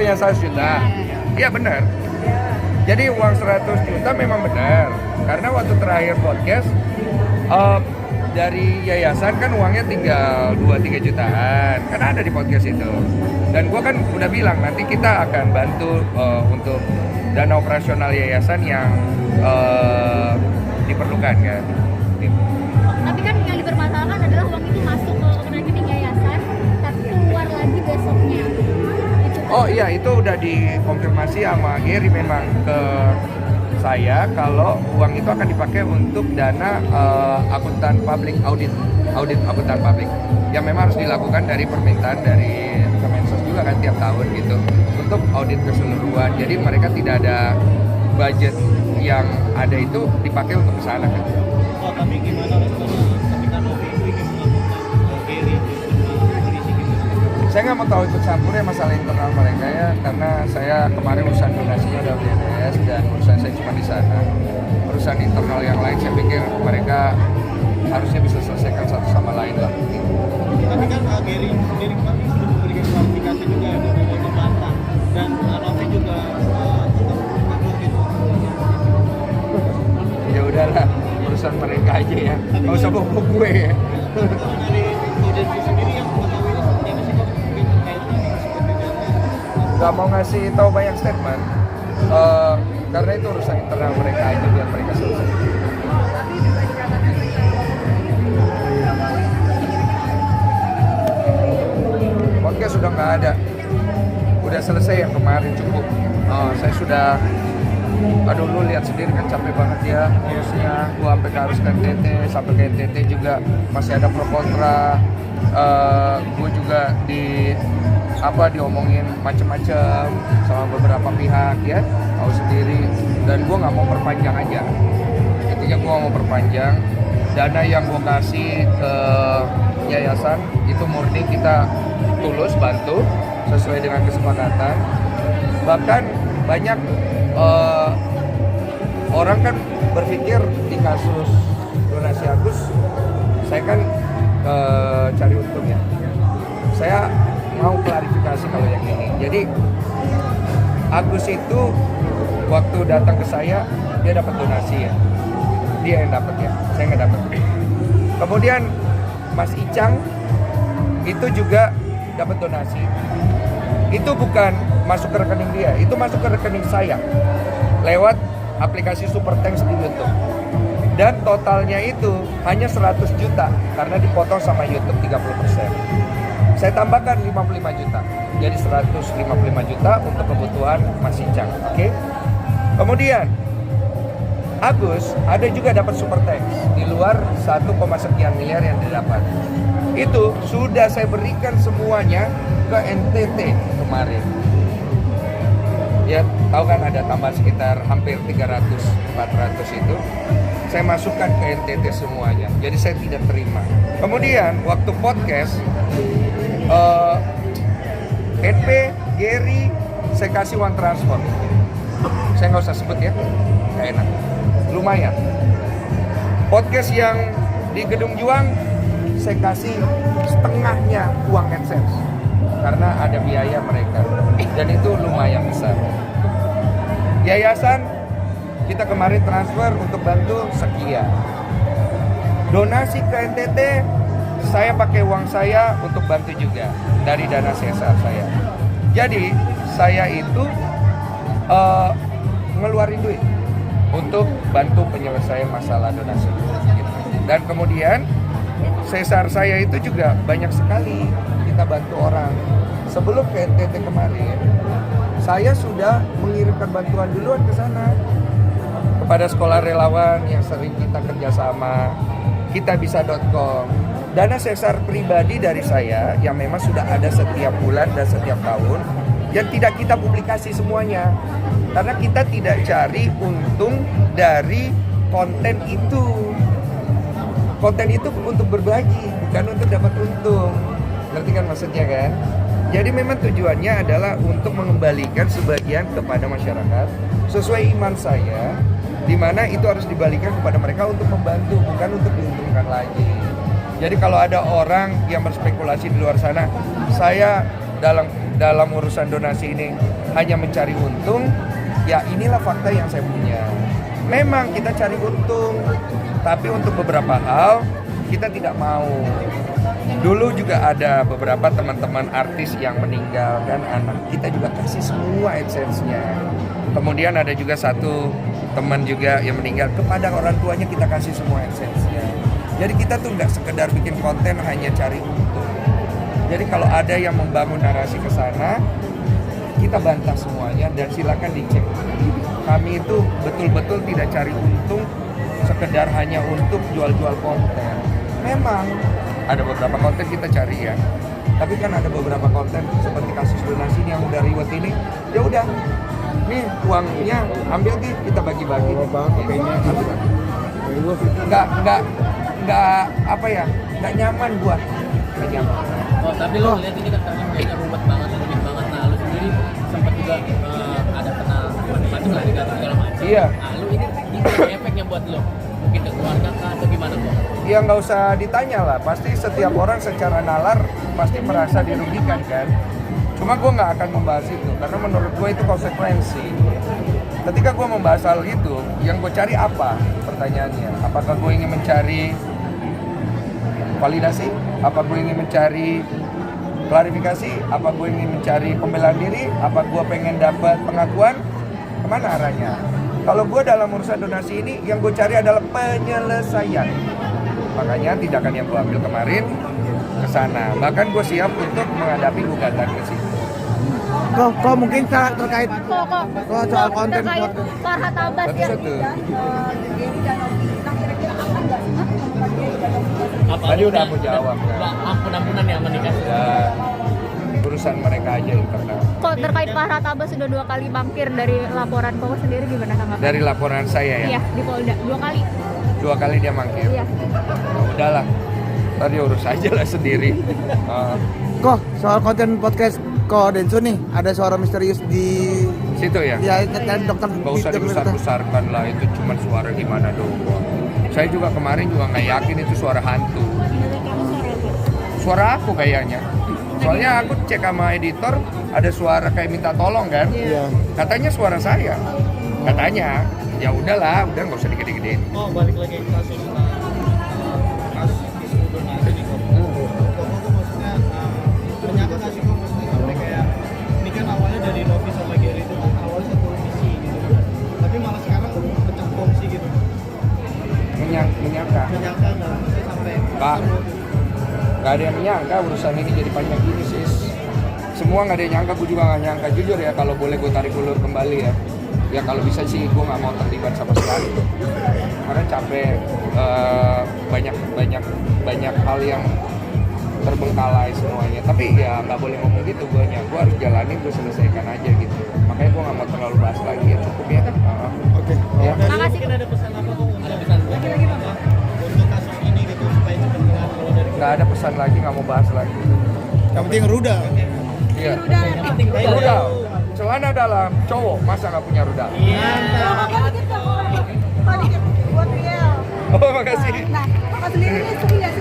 yang 100 juta. Iya benar. Jadi uang 100 juta memang benar. Karena waktu terakhir podcast dari yayasan kan uangnya tinggal 2-3 jutaan. Kan ada di podcast itu. Dan gue kan udah bilang nanti kita akan bantu untuk dana operasional yayasan yang diperlukan kan. Tapi kan yang dipermasalahkan adalah uang itu masuk ke rekening yayasan, tapi keluar lagi besoknya. Oh iya, itu udah dikonfirmasi sama Gary memang ke saya kalau uang itu akan dipakai untuk dana akuntan publik, audit akuntan publik yang memang harus dilakukan dari permintaan dari Kemensos juga kan tiap tahun gitu untuk audit keseluruhan. Jadi mereka tidak ada budget yang ada itu dipakai untuk kesana kan. Oh, tapi gimana responnya ketika Novi ingin melakukan Gary polisi gitu? Saya nggak mau tahu ikut campur ya masalah internal mereka ya, karena saya kemarin urusan donasinya udah beres dan urusan saya cuma di sana. Urusan internal yang lain saya pikir mereka harusnya bisa selesaikan satu sama lain lah. Tapi kan Gary sendiri kemarin sudah memberikan klarifikasi juga ya dari Banten dan Novi juga ikut gitu. Ya udahlah, urusan mereka aja ya, nggak usah bawa gue ya. Kalau dari audisi sendiri yang mengetahui seperti apa sih kok mungkin terkait ini seperti data? Gak mau ngasih tahu banyak statement karena itu urusan internal mereka aja biar mereka selesai. Podcast sudah nggak ada, udah selesai yang kemarin cukup. Saya sudah, aduh lu lihat sendiri kan capek banget ya urusnya. Gua sampai harus ke NTT, sampai ke NTT juga masih ada pro kontra. Gue juga diomongin macam-macam sama beberapa pihak ya, tahu sendiri. Dan gue nggak mau perpanjang aja. Intinya gue mau perpanjang. Dana yang gue kasih ke yayasan itu murni kita tulus bantu sesuai dengan kesepakatan. Bahkan banyak orang kan berpikir di kasus donasi Agus, saya kan cari untung ya. Saya mau klarifikasi kalau yang ini. Jadi Agus itu waktu datang ke saya dia dapat donasi ya. Dia yang dapat ya, saya nggak dapat. Kemudian Mas Icang itu juga dapat donasi. Itu bukan masuk ke rekening dia, itu masuk ke rekening saya lewat aplikasi Super Thanks di YouTube. Dan totalnya itu hanya 100 juta karena dipotong sama YouTube 30%. Saya tambahkan 55 juta. Jadi 155 juta untuk kebutuhan Mas Icang. Oke. Kemudian Agus ada juga dapat Super Thanks di luar 1, sekian miliar yang didapat. Itu sudah saya berikan semuanya ke NTT kemarin. Ya, tahu kan ada tambah sekitar hampir 300-400 itu. Saya masukkan ke NTT semuanya. Jadi saya tidak terima. Kemudian waktu podcast NP, Gary, saya kasih uang transfer. Saya nggak usah sebut ya, nggak enak. Lumayan. Podcast yang di Gedung Juang, saya kasih setengahnya uang AdSense karena ada biaya mereka dan itu lumayan besar. Yayasan kita kemarin transfer untuk bantu sekian. Donasi ke NTT saya pakai uang saya untuk bantu juga dari dana CSR saya. Jadi saya itu ngeluarin duit untuk bantu penyelesaian masalah donasi. Dan kemudian CSR saya itu juga banyak sekali kita bantu orang. Sebelum ke NTT kemarin, saya sudah mengirimkan bantuan duluan ke sana kepada sekolah relawan yang sering kita kerjasama, kitabisa.com. Dana CSR pribadi dari saya yang memang sudah ada setiap bulan dan setiap tahun yang tidak kita publikasi semuanya. Karena kita tidak cari untung dari konten itu. Konten itu untuk berbagi, bukan untuk dapat untung. Ngerti kan maksudnya kan? Jadi memang tujuannya adalah untuk mengembalikan sebagian kepada masyarakat sesuai iman saya, di mana itu harus dibalikan kepada mereka untuk membantu, bukan untuk diuntungkan lagi. Jadi kalau ada orang yang berspekulasi di luar sana, saya dalam urusan donasi ini hanya mencari untung, ya inilah fakta yang saya punya. Memang kita cari untung, tapi untuk beberapa hal kita tidak mau. Dulu juga ada beberapa teman-teman artis yang meninggalkan anak, kita juga kasih semua AdSense-nya. Kemudian ada juga satu teman juga yang meninggal, kepada orang tuanya kita kasih semua AdSense-nya. Jadi kita tuh nggak sekedar bikin konten hanya cari untung. Jadi kalau ada yang membangun narasi ke sana, kita bantah semuanya dan silakan dicek. Kami itu betul-betul tidak cari untung sekedar hanya untuk jual-jual konten. Memang ada beberapa konten kita cari ya, tapi kan ada beberapa konten seperti kasus donasi yang udah riwet ini, ya udah, nih uangnya ambil nih, kita bagi-bagi. Nggak apa ya, nggak nyaman buat, nggak nyaman. Oh, tapi lo lihat ini kan karena kayaknya rumit banget, Nah, lo sendiri sempat juga ada kena macam-macam lah dikata segala macam. Iya. Nah, lo ini efeknya buat lo, mungkin ke keluarga kah atau gimana kok? Ya nggak usah ditanya lah, pasti setiap orang secara nalar pasti merasa dirugikan kan. Cuma gue nggak akan membahas itu, karena menurut gue itu konsekuensi. Ketika gue membahas hal itu, yang gue cari apa? Pertanyaannya, apakah gue ingin mencari validasi? Apa gue ingin mencari klarifikasi? Apa gue ingin mencari pembelaan diri? Apa gue pengen dapat pengakuan? Kemana arahnya? Kalau gue dalam urusan donasi ini, yang gue cari adalah penyelesaian. Makanya tindakan yang gue ambil kemarin ke sana. Bahkan gue siap untuk menghadapi gugatan ke situ. Kok mungkin terkait soal konten terkait Farhat Abbas ya. Satu-satu. Apa Tadi lo udah aku jawab kan. Ampun-ampunan ya menikah. Ya, urusan mereka aja internal. Kok terkait Farhat Abbas sudah 2 kali mangkir dari laporan Koko sendiri, gimana tanggapan? Dari laporan saya ya, Iya, di Polda 2 kali. 2 kali dia mangkir. Iya. Ya udahlah, tadi urus aja lah sendiri. kok soal konten podcast Ko Densu nih, ada suara misterius di Situ ya. kan dokter. Gak usah dibesar-besarkan lah, itu cuma suara gimana doang. Saya juga kemarin juga nggak yakin itu suara hantu. Suara aku kayaknya. Soalnya aku cek sama editor, ada suara kayak minta tolong kan. Iya. Katanya suara saya. Katanya. Ya udahlah, udah nggak usah digede-gedein. Oh, balik lagi ke kasus isu donasi nih kok. Kok maksudnya menyangka nggak sih kok maksudnya sampai kayak ini kan awalnya dari Novi sama Gary itu kan awalnya satu misi gitu, tapi malah sekarang pecah kongsi gitu. Menyangka. Menyangka nggak maksudnya sampai Pak, nggak ada yang menyangka urusan ini jadi panjang gini sis. Semua nggak ada yang nyangka, gue juga nggak nyangka. Jujur ya, kalau boleh gue tarik ulur kembali ya. Ya kalau bisa sih gue nggak mau terlibat sama sekali. Karena capek, banyak hal yang terbengkalai semuanya. Tapi ya nggak boleh ngomong gitu gue harus jalanin, gue selesaikan aja gitu. Makanya gue nggak mau terlalu bahas lagi ya, cukup ya. Oke. Ya. Makasih. mungkin ada pesan apa kok? Ada pesan lagi Apa untuk kasus ini gitu supaya cepat kelar kalau dari Nggak ada pesan lagi, nggak mau bahas lagi. Yang penting rudal. Iya. Rudal. Rudal. Celana dalam cowok masa nggak punya rudal? Buat Riel. Oh makasih. Nah, kakak sendiri nih sering nggak